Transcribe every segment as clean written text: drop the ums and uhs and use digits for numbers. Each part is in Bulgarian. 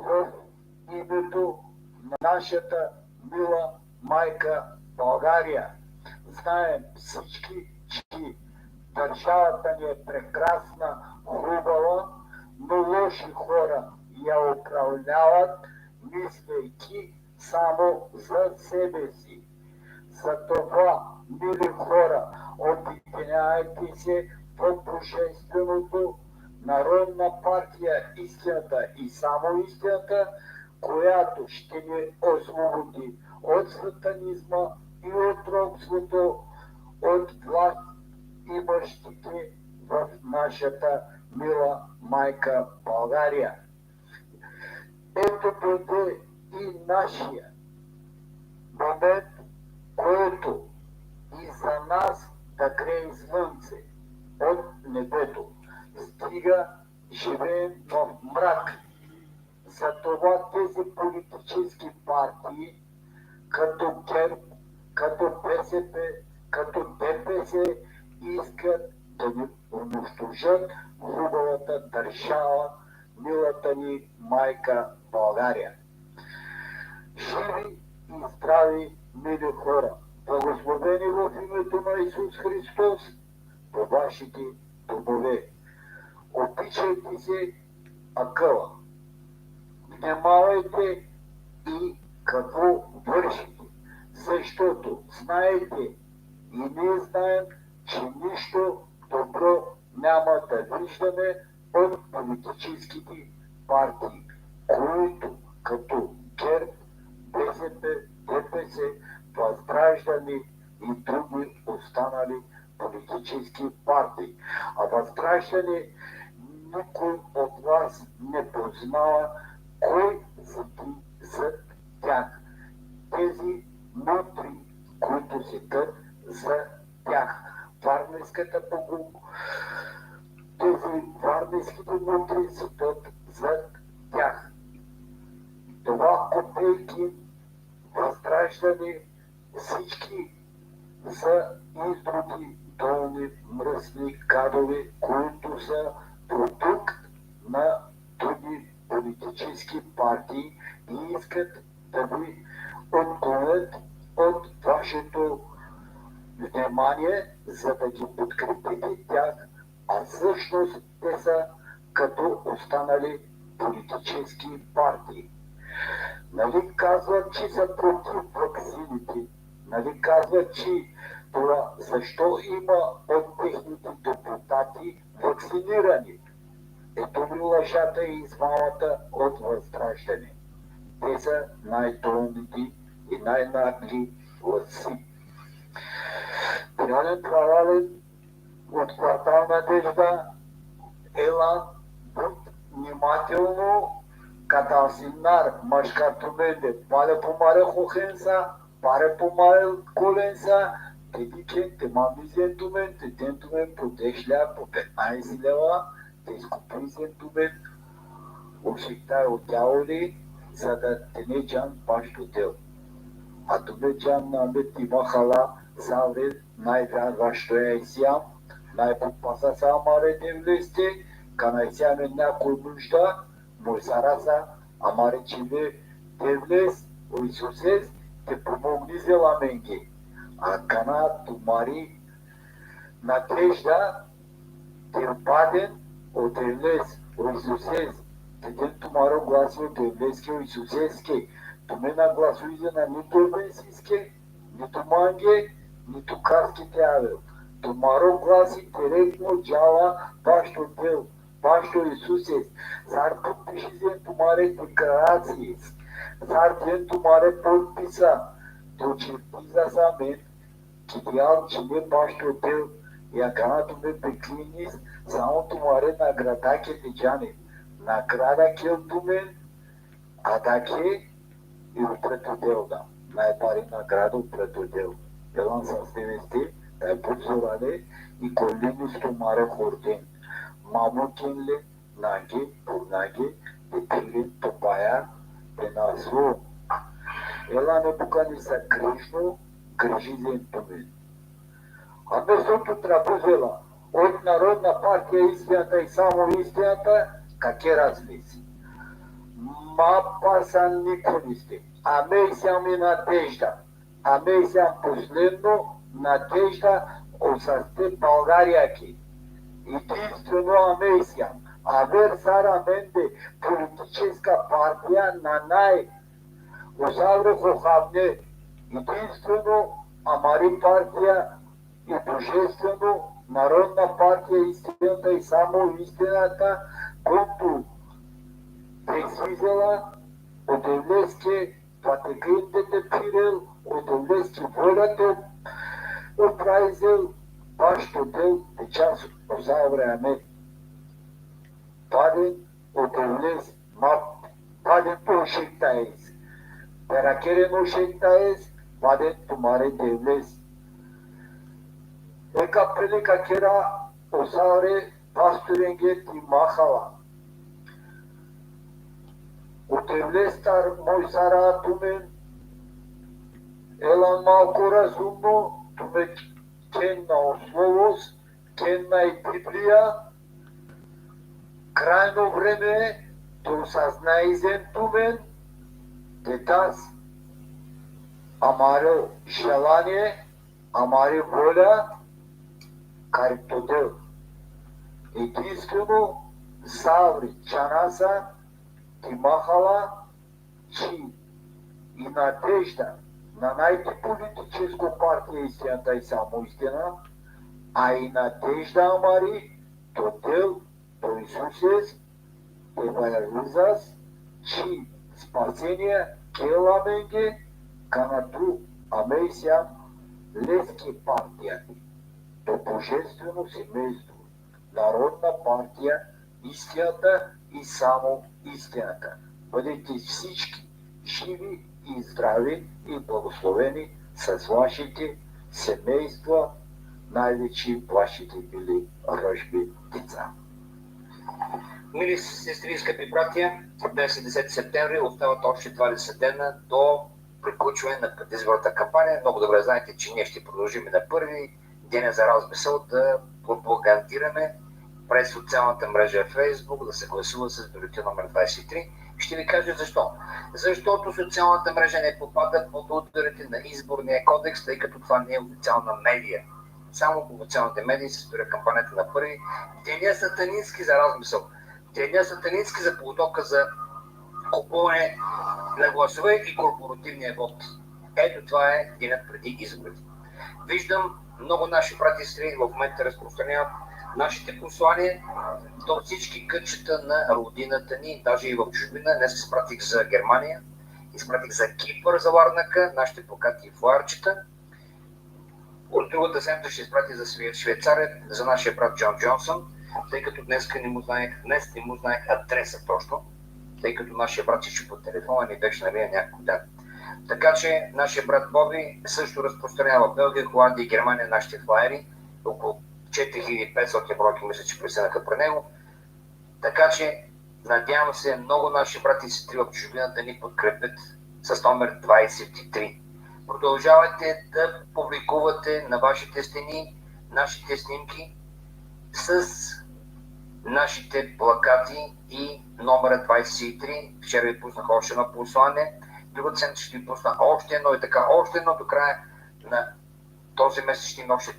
в името на нашата мила майка България. Знаем всички, че държавата ни е прекрасна, хубава, но лоши хора я управляват, мислейки само за себе си. Затова, мили хора, обединяйте се в божественото Народна партия Истината и само Истината, която ще ни освободи от сатанизма и от робството, от власт имащите в нашата мила майка България. Ето дойде и нашия момент, който и за нас да грее слънце от небето. Стига живеем в мрак. Затова тези политически партии, като ГЕРБ, като БСП, като ДПС, искат да ни унищожат хубавата държава, милата ни майка България. Живи и здрави, мили хора, благословени в името на Исус Христос по вашите домове. Обичайте се акъла. Внимавайте и какво вършите, защото знаете и ние знаем, че нищо добро няма да виждаме от политическите партии, които като ГЕРБ, БСП, ДПС, Възраждане и други останали политически партии. А Възраждане никой от вас не познава кой седи зад тях. Тези мутри, които седят за тях. Варненската погуба. Тези варненските мутри седят зад тях. Това купейки, Възраждане, всички са издрути, долни, мръсни кадови, които са продукт на други политически партии и искат да ви отклонят от вашето внимание, за да ги подкрепите тях, а всъщност те са като останали политически партии. Нали казват, че са против ваксините? Нали казват, че това защо има от техните депутати вакцинирани? Ето ми лъжата и измамата от Възраждане. Те са най-долните и най-нагли лъжци. Трален правален от квартал Надежда, ела, будь внимателно, Каталсинар, мъжкато менде, пале помаре хохенса, паре помаре коленса, те мами зентумен, те тентумен по 10 лева, по 15 лева, те изкупи зентумен, обшиктай от тяло ли, за да те не джан бащо дел. А туме джан на мет има хала, завре най-вярващо е изям, най-попаса са амаре девлесте, канайсяме някой нужда, мой сараса, амаре чиве девлес, Исусес, те помогни зеламенги. А кана тумари надежда, те паден от Евлес, Исусес, те тумаро гласи от Евлески, Исусески, туме на гласуизе на нито евлесиски, нито манге, нито карските авел. Тумаро гласи директно джала бащо дел, бащо Исусес, зар подпиши зе тумаре декларации, зар ден тумаре подписа, то черпиза за мен, кидял, че не бащо дел, я канато ме приклинис, само тумаре награда ке течане. Награда кел тумен, а таке и упретодел да. Най-пари награда упретодел. Елан с девести, тай подзоране и колини стомаре хорден. Мамутин ли, наги, пурнаги, детили, топая, пенасво. Ела не букани са грешно, грежи зентумен. А местото трапезела от Народна партия Истината и само Истината, как е разлиси. Мапасан никонисти. Амейсям и надежда. Амейсям последно надежда осъсте България ки. Единствено амейсям. Авер сара менде политическа партия на най осавре хохавне. Единствено амари партия и божествено Народна партия Истината и само Истината, който пресвизела от Евлески патекриндете пирел, от Евлески волята оправизел, вашето дел е част от това време. Паден от Евлес, паден ушектаес. Перакерен ушектаес, паден тумаре Евлес. Ека прилика кера осавре пасторенге ти махала. От Евлестар мой сара тумен елан малко разумно, туме кенна условост, кенна и Библия. Крайно време е да осъзнайзем тумен, детас, амаре желание, амаре воля, карто дел. Единствено заври чанаса ти махала, чи и надежда на най-политическо партия Истината и само Истина, а и надежда амари то дел до Исусес, те ваявизас, чи спасение келаменге канату амейся лески партия. То божествено семейство, Народна партия Истината и само Истината. Бъдете всички живи и здрави и благословени с вашите семейства, най-вече вашите били рожби деца. Мили сестри и скъпи братия, днес е 10 септември, остават още 20 дена до приключване на предизборната кампания. Много добре знаете, че ние ще продължим на първи ден за размисъл да пропагандираме през социалната мрежа Facebook, да се гласува с бюлетин номер 23. Ще ви кажа защо. Защото социалната мрежа не попада под ударите на изборния кодекс, тъй като това не е официална медия. Само по официалните медии се спира кампанията на първи. Деня сатанински за размисъл. Деня сатанински за подготовка за купуване на гласове и корпоративния вод. Ето това е денят преди изборите. Виждам много наши брати и сестри в момента разпространяват нашите послания до всички кътчета на родината ни, даже и в чужбина. Днес изпратих за Германия, изпратих за Кипър, за Ларнака, нашите плакати в ларчета. От другата седмица ще изпратих за Швейцария, за нашия брат Джон Джонсън, тъй като днес не му знаех адреса точно, тъй като нашия брат ще по телефона ни беше навия някакво ден. Така че нашия брат Боби също разпространява в Белгия, Холандия и Германия нашите флаери, около 4500 бройки мисля, че присънаха при него. Така че надявам се много наши брати и сестри в чужбина да ни подкрепят с номер 23. Продължавайте да публикувате на вашите стени нашите снимки с нашите плакати и номера 23. Вчера ви пуснах още едно послание. Другата седмица ще ви пусна още едно и така още едно. До края на този месец ще има още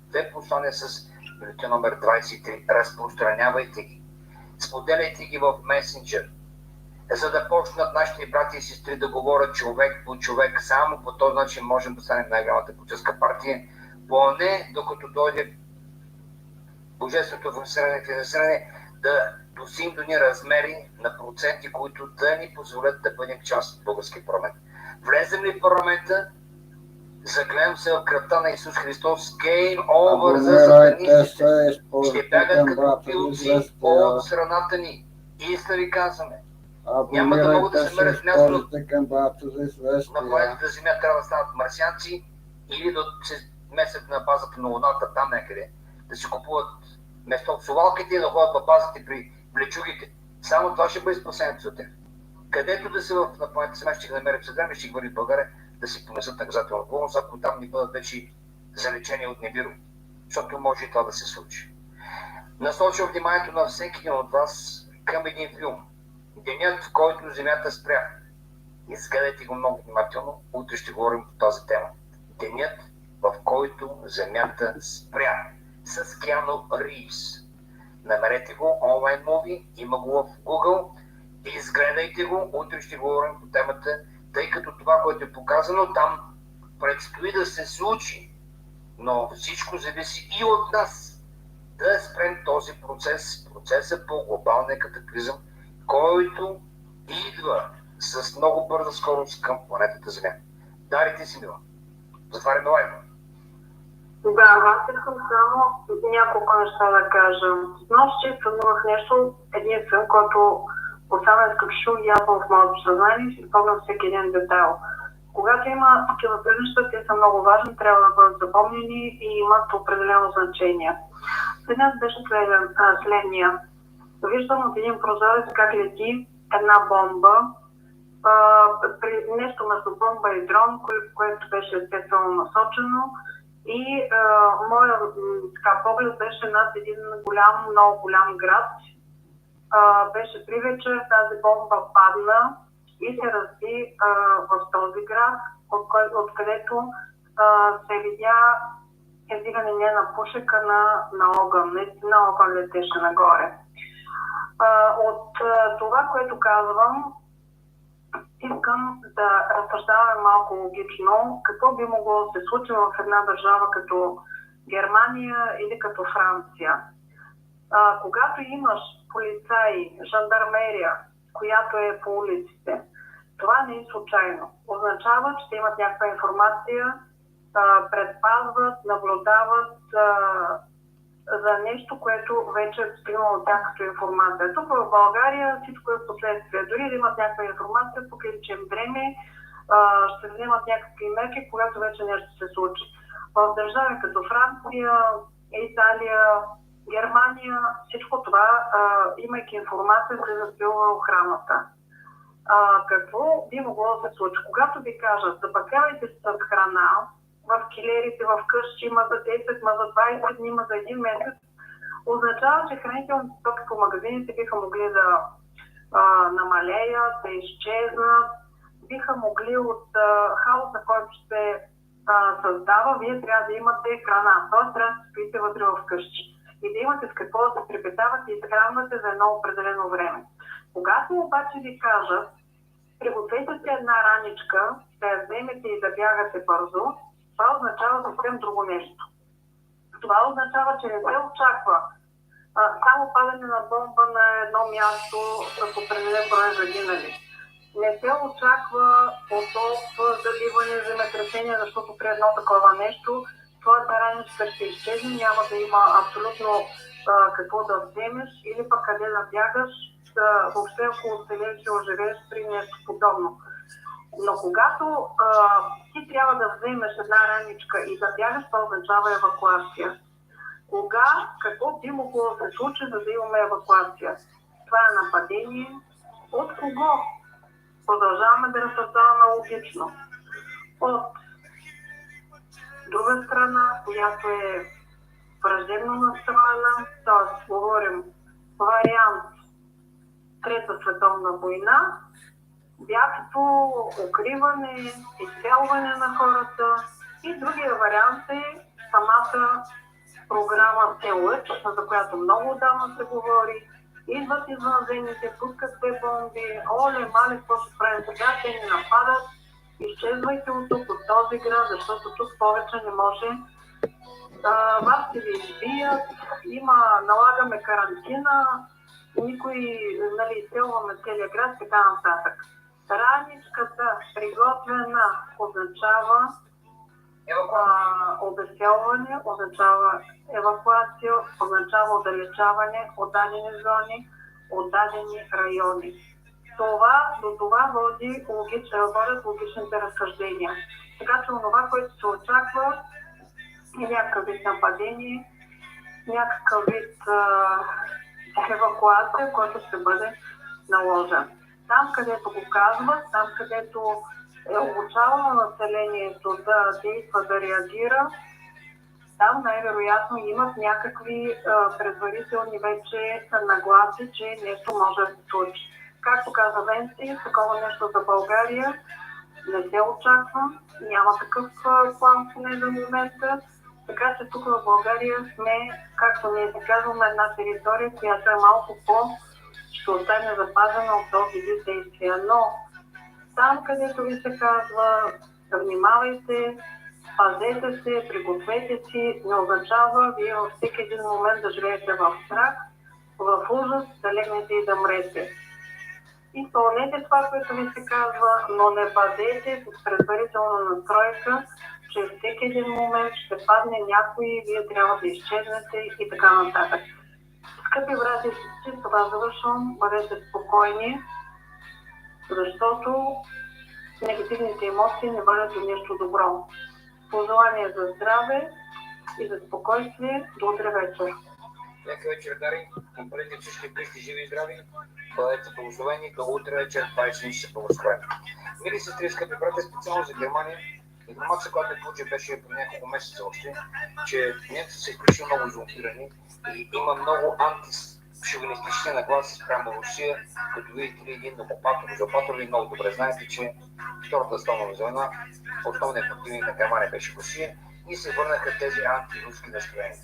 две послания с бюлетин номер 23. Разпространявайте ги. Споделяйте ги в месенджер, за да почнат нашите брати и сестри да говорят човек по човек. Само по този начин можем да станем най-голямата политическа партия. Поне докато дойде божественото финансиране, да достигнем до ни размери на проценти, които да ни позволят да бъдем част от българския парламент. Влезем ли в парламента, загледам се в кръвта на Исус Христос, game over за сатанистите. Ще бягат като пилци от страната ни. Истина ви казваме. Няма да могат да се мерят място на планетата Земя, трябва да станат марсианци или да се месят на базата на Луната, там някъде, да си купуват место в совалките и да ходят в базите при влечугите. Само това ще бъде спасението за тях. Където да се на планета Земя ще ги намерят съдем и ще ги върви в България да си понесат наказателна отговорност, ако там ни бъдат вече залечени от Небиро. Защото може и това да се случи. Насочвам вниманието на всеки един от вас към един филм. Денят, в който Земята спря. Изгледайте го много внимателно, утре ще говорим по тази тема. Денят, в който Земята спря. С Киану Ривз. Намерете го, онлайн муви, има го в Google. Изгледайте го, утре ще говорим по темата, тъй като това, което е показано, там предстои да се случи. Но всичко зависи и от нас. Да спрем този процеса по глобалния катаклизъм, който идва с много бърза скорост към планетата Земя. Дарите си, Мила. Затваряме лайфа. Да, аз искам само няколко неща да кажа. Нощи сънувах нещо, един сън, който остана изключително ясно в моето съзнание и си спомням всеки един детайл. Когато има такива сънища, те са много важни, трябва да бъдат запомнени и имат определено значение. Сънят беше следния. Виждам от един прозорец как лети една бомба, нещо между бомба и дрон, което беше естествено насочено. И моя поглед беше над един много голям град. Беше при вечер, тази бомба падна и се разби в този град, откъдето се видя издигане не на пушека, на огън. Наистина огън летеше нагоре. От това, което казвам, искам да разсъждаваме малко логично какво би могло да се случи в една държава като Германия или като Франция. Когато имаш полицаи, жандармерия, която е по улиците, това не е случайно. Означава, че те имат някаква информация, предпазват, наблюдават за нещо, което вече е стигнало от тях като информация. Тук в България всичко е в последствие. Дори да имат някаква информация, по личен време, ще вземат някакви мерки, когато вече нещо се случи. В държави като Франция, Италия, Германия, всичко това, имайки информация, се засилва охраната. Какво би могло да се случи? Когато ви кажат, запасявайте се с храна, в килерите, в къщи, има за 10, има за 20 дни, има за един месец, означава, че хранителните стоки по магазините биха могли да намалеят, да изчезнат, биха могли от хаоса, който се създава, вие трябва да имате храна. Тоест трябва да стоите вътре в къщи и да имате с какво да се припитавате и изхранвате за едно определено време. Когато обаче ви кажат, пригответе си една раничка, да я вземете и да бягате бързо, това означава съвсем друго нещо. Това означава, че не се очаква само падане на бомба на едно място с определен брой загинали. Не се очаква потоп, заливане, земетресение, защото при едно такова нещо твоята раничка ще изчезне, няма да има абсолютно какво да вземеш или пък къде да бягаш, въобще ако оцелеш и оживееш при нещо подобно. Но когато ти трябва да вземеш една раничка и да бягаш, това означава евакуация. Какво би могло да се случи, за да имаме евакуация? Това е нападение. От кого? Продължаваме да разсъждаваме логично. От друга страна, която е враждебно настроена, т.е. говорим вариант Трета световна война, бягство, укриване, изселване на хората и другия вариант е самата програма Лъч, за която много отдавна се говори. Идват извънземните, пускат две бомби, оле, мале, какво ще правим сега, те ни нападат, изчезвайте от тук, от този град, защото тук повече не може. Вас ще ви избият, налагаме карантина, никой, изселваме целия град, така нататък. Раничката приготвена означава обезселване, означава евакуация, означава отдалечаване от дадени зони, от дадени райони. До това водят логичните разсъждения. Така че това, което се очаква, е някакъв вид нападение, някакъв вид евакуация, който ще бъде наложен. Там, където го казват, там, където е обучавано населението да действа, да реагира, там най-вероятно имат някакви предварителни вече нагласи, че нещо може да се случи. както каза Венци, такова нещо за България не се очаква, няма такъв план поне за момента. Така че тук в България сме, както ние се казваме, една територия, която е малко ще остане запазена от този вид действия. Но там, където ви се казва, внимавайте, пазете се, пригответе си, не означава вие във всеки един момент да живеете в страх, в ужас, да легнете и да мрете. Изпълнете това, което ви се казва, но не бъдете с предварителна настройка, че всеки един момент ще падне някой и вие трябва да изчезнете и така нататък. Скъпи брати и сестри, това завършвам. Бъдете спокойни, защото негативните емоции не водят до нещо добро. Пожелание за здраве и за спокойствие. До утре вечер. Нека вечер, Дари. Бъдете всички близки, живи и здрави. Бъдете благословени. До утре вечер. 20 дни ще се благословени. Мили сестри, скъпи брати, специално за Германия. Информация, която получи, беше преди няколко месеца още, че немците са изключително много изолирани и има много антишовинистични нагласи спрямо Русия, като видите ли един окупатор, ви много добре знаете, че Втората световна война, основният противник на Германия беше Русия и се върнаха тези антируски настроения.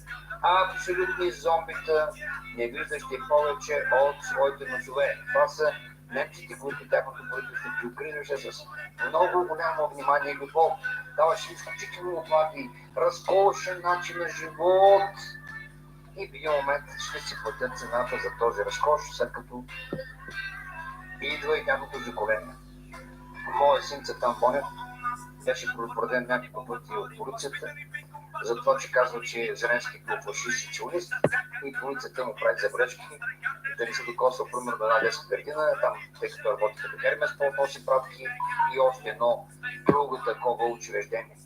Абсолютни зомбита, не виждащи повече от своите носове. Това са немците, които тяхното правителство ги укриваше с много голямо внимание и любов. Даваше изключително млади, разкошен начин на живот. И в един момент ще си платят цената за този разкош, след като идва и тяхното заколение. Моят син Цветан Бонев беше предупреден няколко пъти от полицията за това, че казва, че Зеленски бил фашист и чулист и полицията му прави забележки да не се докосва примерно една детска градина, там, тъй като работи като Гермес, по-носи пратки и още едно друго такова учреждение.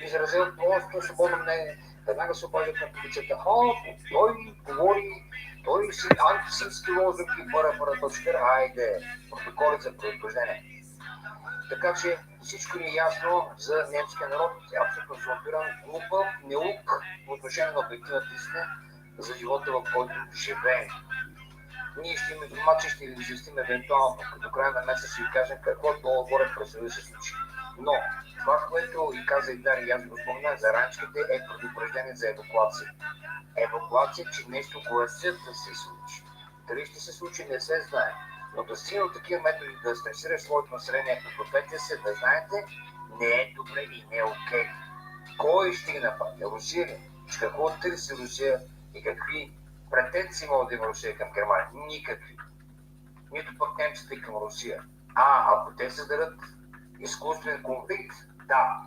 Изразил просто свободно мнение, веднага се обаждат на полицията. Той говори, той си антисимски лозунги, бъра, точка, айде, протоколи за предупреждение. Така че всичко ни е ясно за немския народ. Е абсолютно зомбиран, глупав, неук по отношение на обективната истина за живота, в който живеем. Ние ще имаме информация, ще ви известим евентуално, като края на месец ще ви кажем какво долу-горе предстои да се случи. Но това, което и каза и Дари, аз го спомнах за ранчките, е предупреждение за евакуация. Евакуация, че нещо гласят да се случи. Дали ще се случи, не се знае. Но да стигне от такива методи да стресираш своето население, подгответе се, да знаете, не е добре и не е окей. Кой ще ги нападне? Русия ли? Какво търси Русия и какви претенции могат да има Русия към Германия? Никакви. Нито пък немците към Русия. Ако те създадат изкуствен конфликт, да,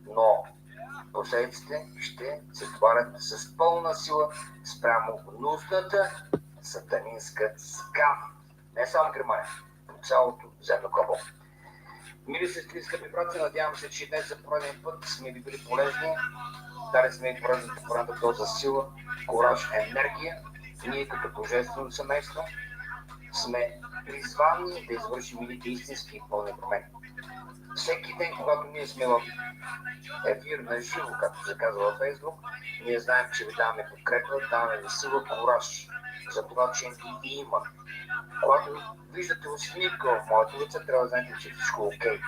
но последиците ще се товарят с пълна сила спрямо гнусната сатанинска скам. Не само Германия, по цялото земно кълбо. Мили сестри, скъпи братя, надявам се, че днес за пореден път сме ви били полезни. Дали сме и поредната доза сила, кораж, енергия. Ние като божествено семейство сме призвани да извършим велики истински и пълни промени. Всеки ден, когато ние сме в ефир на живо, както се казва във Фейсбук, ние знаем, че ви даваме подкрепа, даваме ви сила, кораж за това, че ви има. Когато виждате усмивка в моето лице, трябва да знаете, че всичко е окей.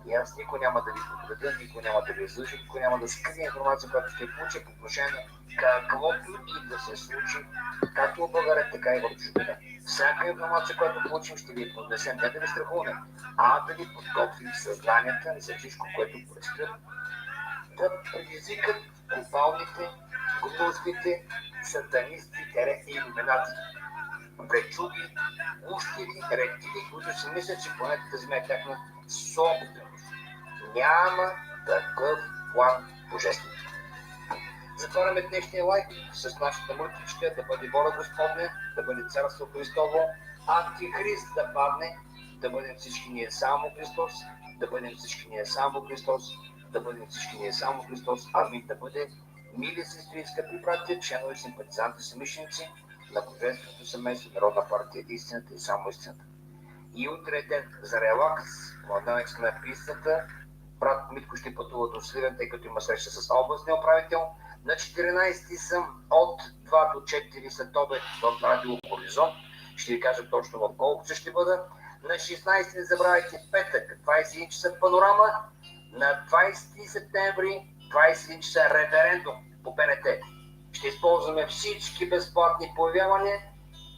И аз никой няма да ви подредя, никой няма да ви излъжа, никой няма да скрие информация, която ще получа по отношение на каквото и да се случи, както в България, така и в чужбина. Всяка информация, която получим, ще ви поднесем, не да ви страхуваме, а да ви подготвим съзнанията за всичко, което предстои. Да предизвикат глобалните, гнусните, сатанисти, и иллюминати. Пречуги, ущери, рептили, които си мислят, че планетата Земя е тяхна собственост. Няма такъв план божествен. Затваряме днешния лайк с нашата мъртвичка да бъде воля Господня, да бъде Царство Христово, Антихрист да падне, да бъдем всички ние само Христос, да бъдем всички ние само Христос, да бъдем всички ние само Христос, амин, да бъде мили сестри, скъпи братя, членове, симпатизанти, съмишленици на Божественото семейство, Народна партия Истината и само Истината. И утре е ден за релакс, младенец сме на пистата, брат Митко ще пътува до Сливен, тъй като има среща с областния управител. На 14 съм от 2 до 4 след обед в Радио Хоризонт. Ще ви кажа точно в колко ще бъда. На 16 не забравяйте петък, 21 часа панорама. На 20 септември, 21 часа референдум по БНТ. Ще използваме всички безплатни появявания,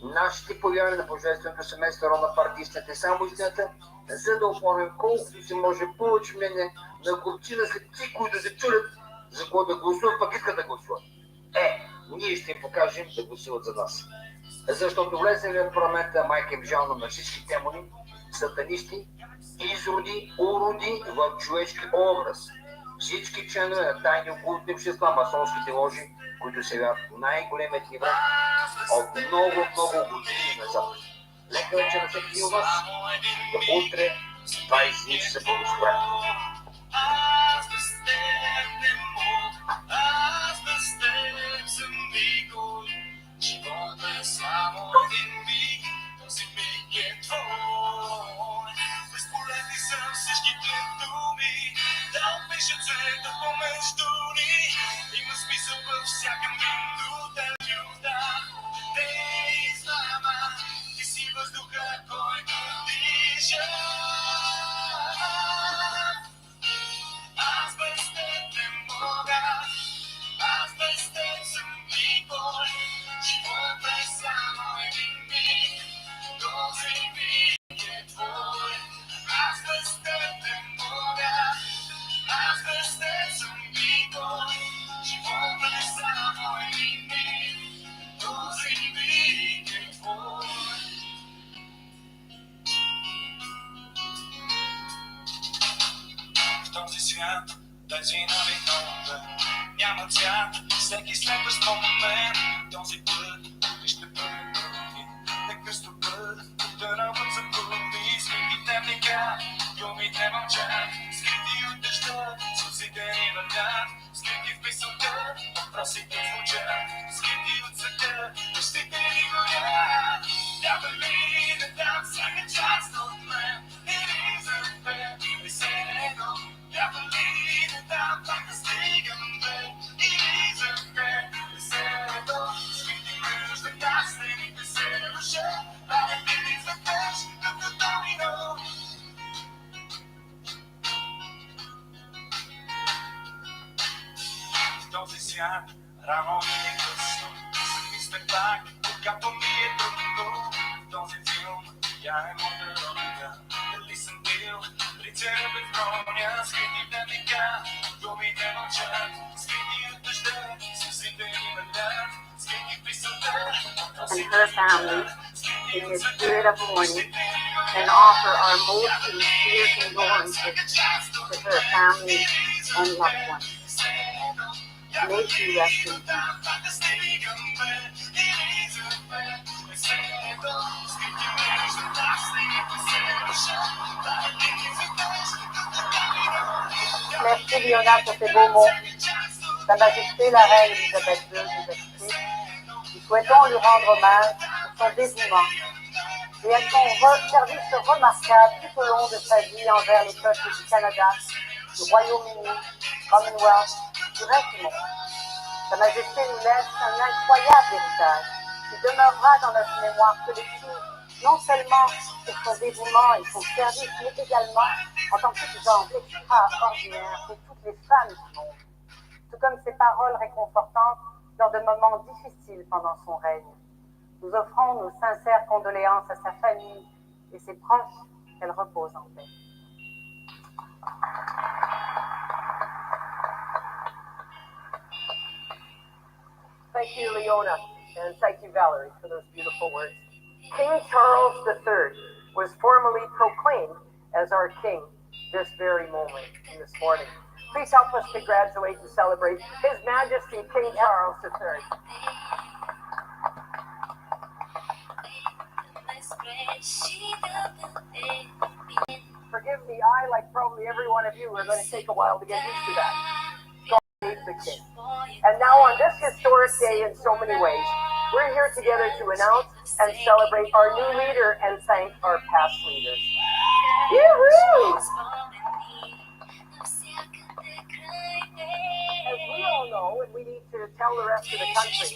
нашите появявания на Божественото семейство, Народна партия Истината, само Истината, за да оформим колкото се може повече мнение на горчина слепци, които се чудят за кого да гласуват, пък искат да гласуват. Ние ще им покажем да гласуват за нас. Защото влезем в парламента, майка им жално на всички демони, сатанисти, изроди, уроди в човешки образ. Всички членове на тайни окултни общества, масонските ложи, които се явяват най-големият ни враг от много, много години назад. Лека вечер на всеки от вас. До утре, 20 часа българско време. Живота е само един миг, този миг е твой. Безполезни са всичките думи, да опишат цвета помежду ни. Има смисъл във всяка минута, любов, те измама. Ти си въздуха, който диша. Аз без теб не мога, аз без теб съм никой. Живота е само един миг, този миг е твой. Аз без теб не мога, аз без теб съм никой. Живота е само един миг, този миг е твой. В този свят тези навинове няма цвят, всеки следва спомен. Този път ли ще бъде други, нека с път да робят за пълни. Скрити дневника, думите мълчат, скрити от дъжда, сълзите ни върнат. Скрити в мисълта, въпросите звучат, скрити от света, мечтите ни горят. Трябва ли да дам всяка част от мен, или за теб, или се едно. Трябва ли да дам пак да стигам бе, или за теб, или се едно. Скрити между нас, стените се рушат, падат и изведнъж, като домино. В този свят рано или късно сами сме пак, когато ми е трудно. В този филм я е моята роля. Дали съм бил лице без броня, скрити в дневника, думите мълчат, скрити от дъжда, сълзите ни върнат, скрити в мисълта, And her family, in the spirit of mourning, and offer our most sincere condolences to her family and loved ones. May she rest in peace. Merci Léona pour ces beaux mots. Sa Majesté la Reine Elisabeth II nous explique. Nous souhaitons lui rendre hommage pour son dévouement et à son service remarquable tout au long de sa vie envers les peuples du Canada, du Royaume-Uni, Commonwealth, du reste du monde. Sa Majesté nous laisse un incroyable héritage qui demeurera dans notre mémoire collective, non seulement pour son dévouement et son service, mais également en tant qu'exemple extraordinaire pour toutes les femmes du monde, tout comme ses paroles réconfortantes lors de moments difficiles pendant son règne. Nous offrons nos sincères condoléances à sa famille et ses proches, qu'elle repose en paix. Thank you, Leona, and thank you, Valerie, for those beautiful words. King Charles III was formally proclaimed as our king this very moment, this morning. Please help us congratulate and celebrate His Majesty King Charles III. Forgive me, I, like probably every one of you, are going to take a while to get used to that. God save the King. And now on this historic day in so many ways, we're here together to announce and celebrate our new leader and thank our past leaders. Yoo-hoo! As we all know, and we need to tell the rest of the country,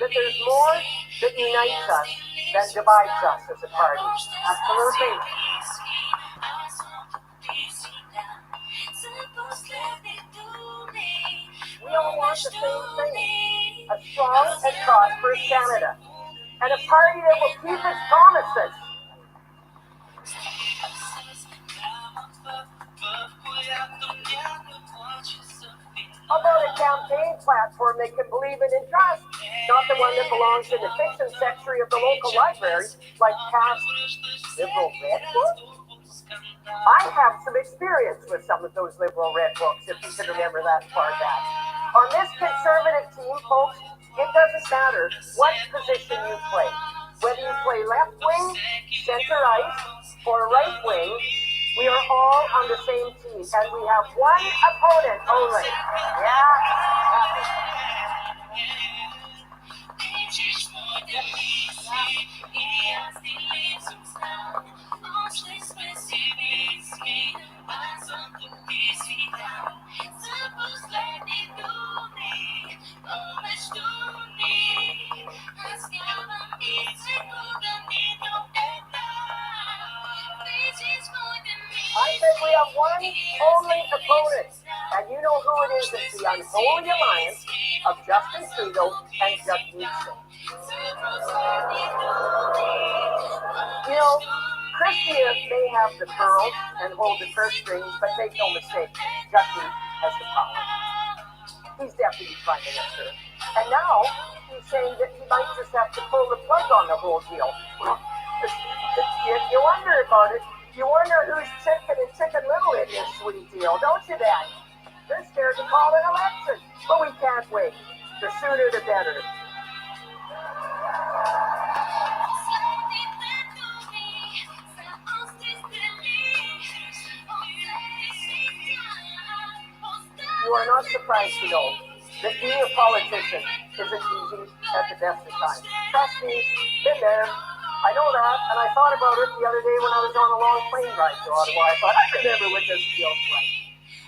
that there's more that unites us than divides us as a party. Absolutely. We all want the same thing, a strong and prosperous Canada, and a party that will keep its promises. How about a campaign platform they can believe in and trust, not the one that belongs in the fiction section of the local library, like past liberal red books? I have some experience with some of those liberal red books, if you can remember that far back. On this conservative team, folks, it doesn't matter what position you play. Whether you play left wing, center right, or right wing, we are all on the same team, and we have one opponent only. Yeah. I said we have one only opponent, and you know who it is. It's the unholy alliance of Justin Trudeau and Jagmeet Singh. You know, Christia may have the pearls and hold the purse strings, but make no mistake, Jagmeet has the power. He's Deputy Prime Minister, and now he's saying that he might just have to pull the plug on the whole deal. You wonder about it. You wonder who's chicken and chicken little in this sweet deal, don't you, Dad? They're scared to call an election, but we can't wait. The sooner the better. You are not surprised to know that being a politician isn't easy at the best of times. Trust me, been there. I know that, and I thought about it the other day when I was on a long plane ride to Ottawa. I thought, I remember what this feels like.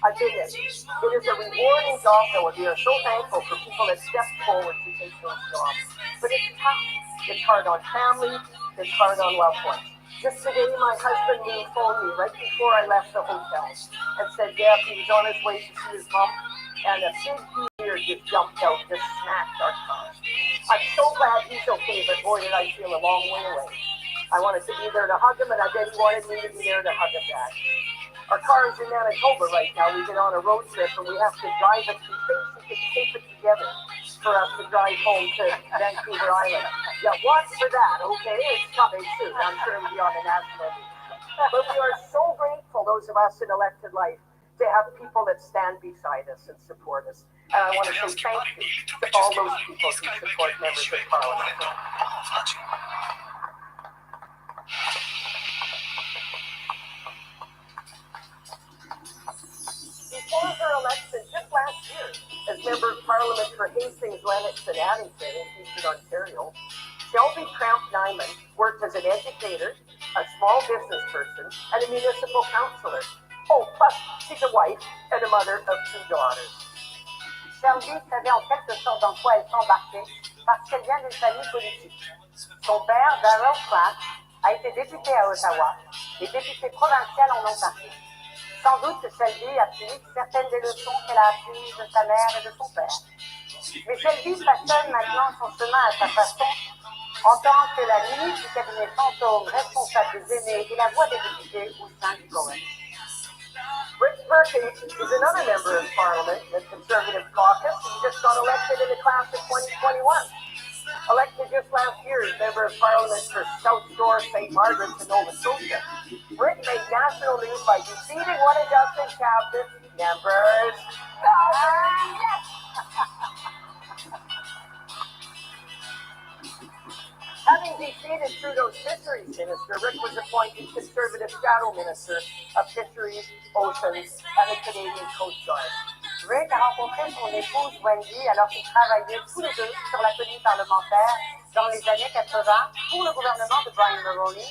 I've been it. It is a rewarding job, though, and we are so thankful for people that step forward to take those jobs. But it's tough. It's hard on family. It's hard on loved ones. Just today, my husband phoned me right before I left the hotel and said, Deb, he was on his way to see his mom, and a big deer just jumped out, just smacked our car. I'm so glad he's okay, but boy, did I feel a long way away. I wanted to be there to hug him, and I bet he wanted me to be there to hug him back. Our car is in Manitoba right now. We've been on a road trip, and we have to drive it through things we can tape it together for us to drive home to Vancouver Island. Yeah, watch for that, okay? It's coming soon. I'm sure it'll be on the national news. But we are so grateful, those of us in elected life, to have people that stand beside us and support us. And I want to say thank you to all those people who support members of Parliament. Before her election just last year as Member of Parliament for Hastings, Lennox and Addington in Eastern Ontario, Shelby Cramp-Nyman worked as an educator, a small business person, and a municipal councillor. Oh, plus she's a wife and a mother of 2 daughters. Shelby savait en quelque sorte dans quoi elle s'embarquait parce qu'elle vient d'une famille politique. Son père, Darrell Pratt, a été député à Ottawa et député provincial en Ontario. Sans doute que Shelby applique certaines des leçons qu'elle a apprises de sa mère et de son père. Mais Shelby façonne maintenant son chemin à sa façon en tant que la ministre du cabinet fantôme responsable des aînés et la voix des députés au sein du Congrès. Rick Perkins is another member of Parliament in the Conservative caucus. He just got elected in the class of 2021. Elected just last year as member of Parliament for South Shore, St. Margaret's, and Nova Scotia. Rick made national news by defeating one of Justin's cabinet members. Having defeated Trudeau's fisheries minister, Rick was appointed Conservative Shadow Minister of Fisheries, Oceans, and the Canadian Coast Guard. Rick a rencontré son épouse Wendy alors qu'ils travaillaient tous les deux sur la tenue parlementaire dans les années 80 pour le gouvernement de Brian Mulroney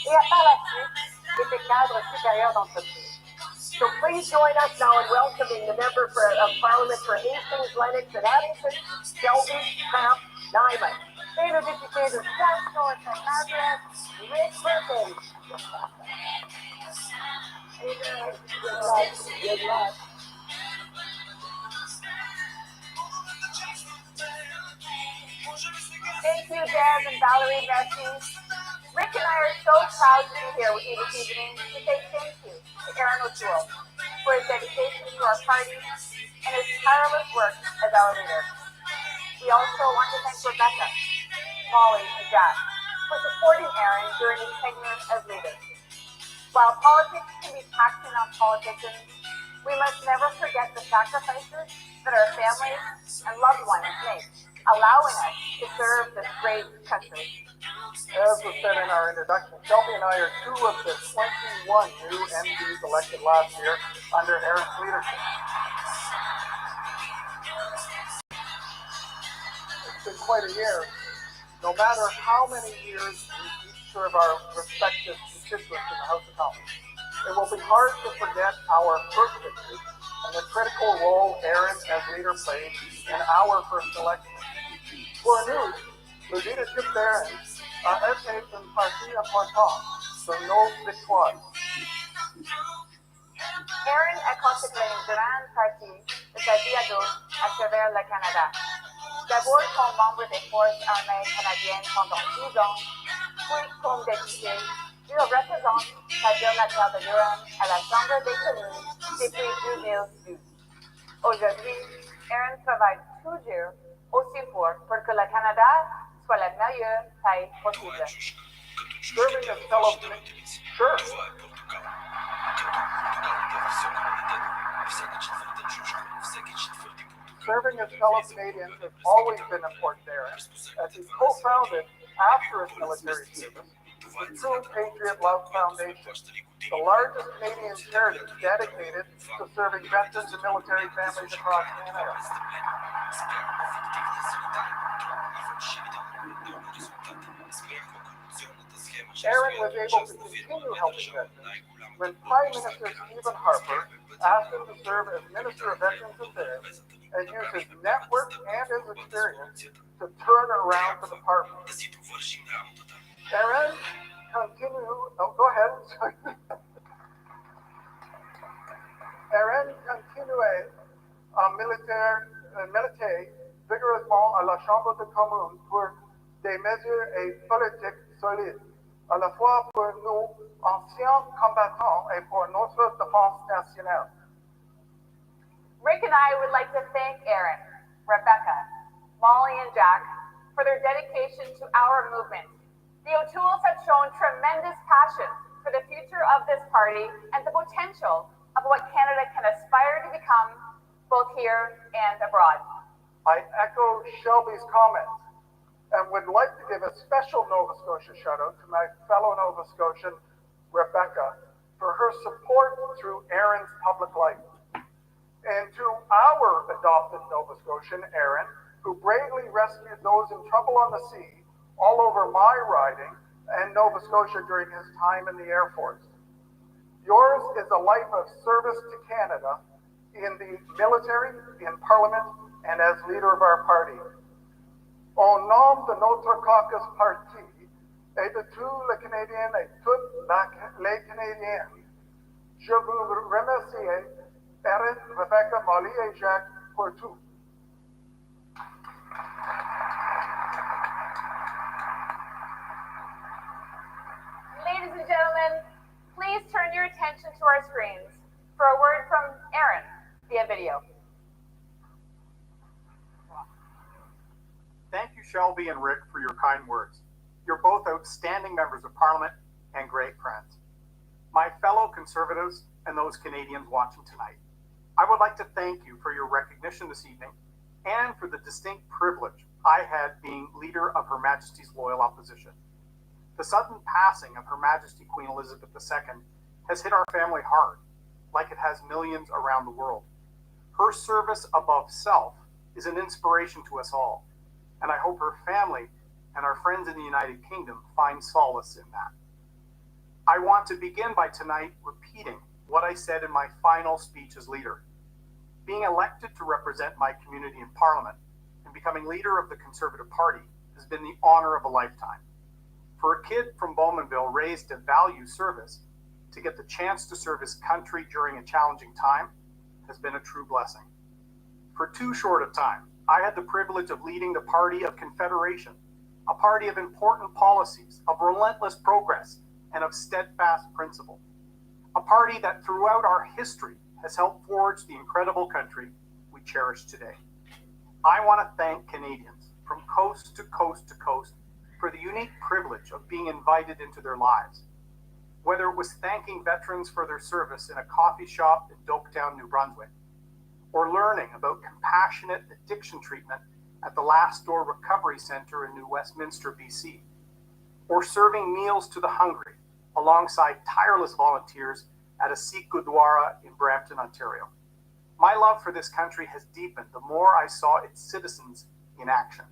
et a par la suite été cadre supérieur d'entreprise. So please join us now in welcoming the member of Parliament for Hastings, Lennox, and Addington, Shelby Cramp-Nyman. et le député de Glasgow et St. Margaret, Rick Murphy. Good luck. Thank you, Deb and Valerie Messi. Rick and I are so proud to be here with you this evening to say thank you to Aaron O'Toole for his dedication to our party and his tireless work as our leader. We also want to thank Rebecca, Molly, and Jack for supporting Aaron during his tenure as leader. While politics can be taxing on politicians, we must never forget the sacrifices that our families and loved ones make, allowing us to serve this great country. As was said in our introduction, Shelby and I are two of the 21 new MPs elected last year under Aaron's leadership. It's been quite a year. No matter how many years we each serve our respective constituents in the House of Commons, it will be hard to forget our first victory and the critical role Aaron as leader played in our first election. Pour nous, le leadership d'Aaron a été une partie importante de nos victoires. Aaron a consacré une grande partie de sa vie adulte à travers le Canada. D'abord comme membre des forces armées canadiennes pendant 10 ans, puis comme député, il représente sa ville natale de Durham à la Chambre des communes depuis 2012. Aujourd'hui, Aaron travaille toujours aussi fort pour que le Canada soit la meilleure taille possible. Serving as fellow sure. Serving as fellow Canadians has always been important to Aaron, as he co-founded after his military service the True Patriot Love Foundation, the largest Canadian charity dedicated to serving veterans and military families across Canada. Aaron was able to continue helping veterans when Prime Minister Stephen Harper asked him to serve as Minister of Veterans Affairs and use his network and his experience to turn around the department. Aaron, go ahead. Aaron continuait à militer vigoureusement à la Chambre des communes pour des mesures et politiques solides, à la fois pour nous, anciens combattants, et pour notre défense nationale. Rick and I would like to thank Aaron, Rebecca, Molly, and Jack for their dedication to our movement. The O'Tooles have shown tremendous passion for the future of this party and the potential of what Canada can aspire to become, both here and abroad. I echo Shelby's comments and would like to give a special Nova Scotia shout out to my fellow Nova Scotian, Rebecca, for her support through Aaron's public life. And to our adopted Nova Scotian, Aaron, who bravely rescued those in trouble on the sea all over my riding and Nova Scotia during his time in the Air Force. Yours is a life of service to Canada in the military, in Parliament, and as leader of our party. Au nom de notre caucus parti et de tous les Canadiens et toutes les Canadiennes, je vous remercie, Aaron, Rebecca, Molly et Jacques, pour tout. Ladies and gentlemen, please turn your attention to our screens for a word from Aaron via video. Thank you, Shelby and Rick, for your kind words. You're both outstanding members of Parliament and great friends. My fellow Conservatives and those Canadians watching tonight, I would like to thank you for your recognition this evening and for the distinct privilege I had being leader of Her Majesty's Loyal Opposition. The sudden passing of Her Majesty Queen Elizabeth II has hit our family hard, like it has millions around the world. Her service above self is an inspiration to us all, and I hope her family and our friends in the United Kingdom find solace in that. I want to begin by tonight repeating what I said in my final speech as leader. Being elected to represent my community in Parliament and becoming leader of the Conservative Party has been the honor of a lifetime. For a kid from Bowmanville raised to value service, to get the chance to serve his country during a challenging time has been a true blessing. For too short a time, I had the privilege of leading the Party of Confederation, a party of important policies, of relentless progress, and of steadfast principle. A party that throughout our history has helped forge the incredible country we cherish today. I want to thank Canadians from coast to coast to coast for the unique privilege of being invited into their lives. Whether it was thanking veterans for their service in a coffee shop in Doketown, New Brunswick, or learning about compassionate addiction treatment at the Last Door Recovery Centre in New Westminster, BC, or serving meals to the hungry alongside tireless volunteers at a Sikh Gurdwara in Brampton, Ontario. My love for this country has deepened the more I saw its citizens in action.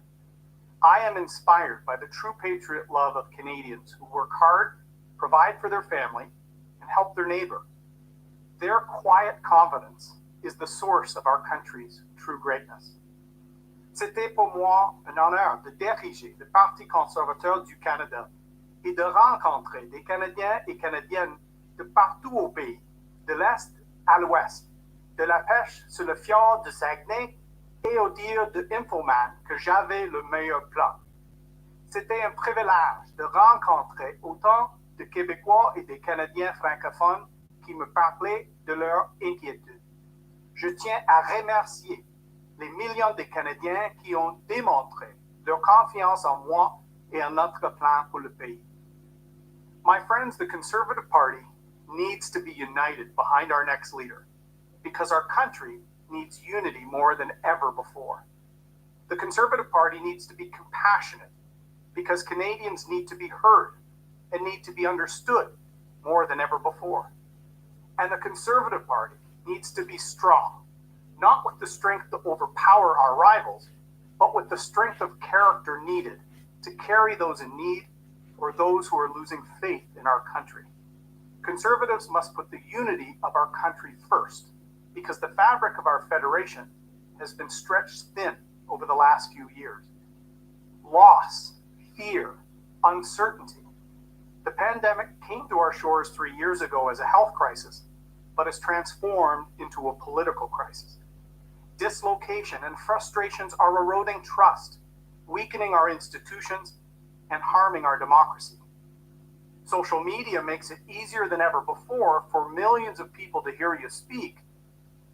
I am inspired by the true patriot love of Canadians who work hard, provide for their family, and help their neighbor. Their quiet confidence is the source of our country's true greatness. C'était pour moi un honneur de diriger le Parti conservateur du Canada et de rencontrer des Canadiens et Canadiennes de partout au pays, de l'Est à l'Ouest, de la pêche sur le fjord de Saguenay et au dire de Infoman que j'avais le meilleur plan. C'était un privilège de rencontrer autant de Québécois et des Canadiens francophones qui me parlaient de leurs inquiétudes. Je tiens à remercier les millions de Canadiens qui ont démontré leur confiance en moi et en notre plan pour le pays. My friends, the Conservative Party needs to be united behind our next leader because our country needs unity more than ever before. The Conservative Party needs to be compassionate because Canadians need to be heard and need to be understood more than ever before. And the Conservative Party needs to be strong, not with the strength to overpower our rivals, but with the strength of character needed to carry those in need or those who are losing faith in our country. Conservatives must put the unity of our country first, because the fabric of our federation has been stretched thin over the last few years. Loss, fear, uncertainty. The pandemic came to our shores 3 years ago as a health crisis, but has transformed into a political crisis. Dislocation and frustrations are eroding trust, weakening our institutions, and harming our democracy. Social media makes it easier than ever before for millions of people to hear you speak,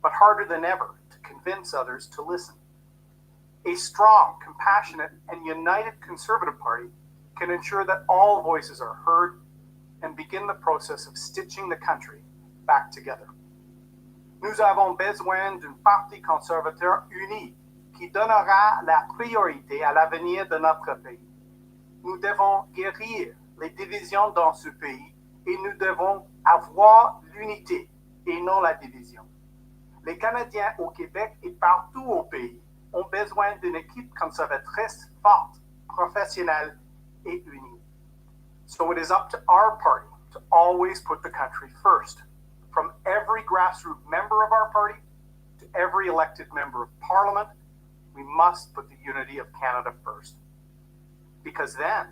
but harder than ever to convince others to listen. A strong, compassionate, and united Conservative Party can ensure that all voices are heard and begin the process of stitching the country back together. Nous avons besoin d'un parti conservateur uni qui donnera la priorité à l'avenir de notre pays. Nous devons guérir les divisions dans ce pays et nous devons avoir l'unité et non la division. Les Canadiens au Québec et partout au pays ont besoin d'une équipe conservatrice forte, professionnelle et unie. So it is up to our party to always put the country first. From every grassroots member of our party to every elected member of Parliament, we must put the unity of Canada first. Because then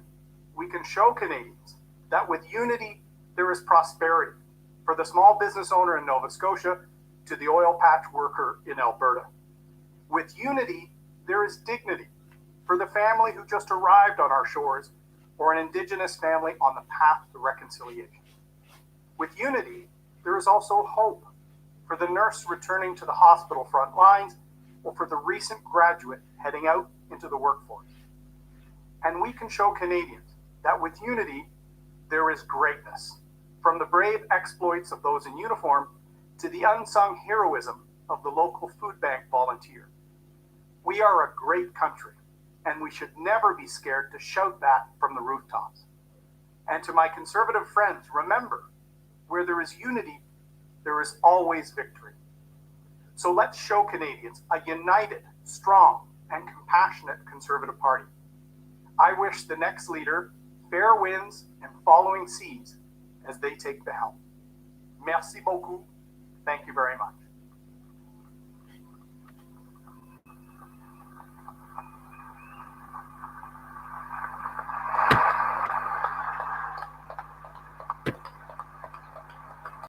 we can show Canadians that with unity there is prosperity, for the small business owner in Nova Scotia to the oil patch worker in Alberta. With unity, there is dignity for the family who just arrived on our shores or an Indigenous family on the path to reconciliation. With unity, there is also hope for the nurse returning to the hospital front lines or for the recent graduate heading out into the workforce. And we can show Canadians that with unity, there is greatness, from the brave exploits of those in uniform to the unsung heroism of the local food bank volunteer. We are a great country, and we should never be scared to shout that from the rooftops. And to my Conservative friends, remember, where there is unity, there is always victory. So let's show Canadians a united, strong, and compassionate Conservative Party. I wish the next leader fair winds and following seas as they take the helm. Merci beaucoup. Thank you very much.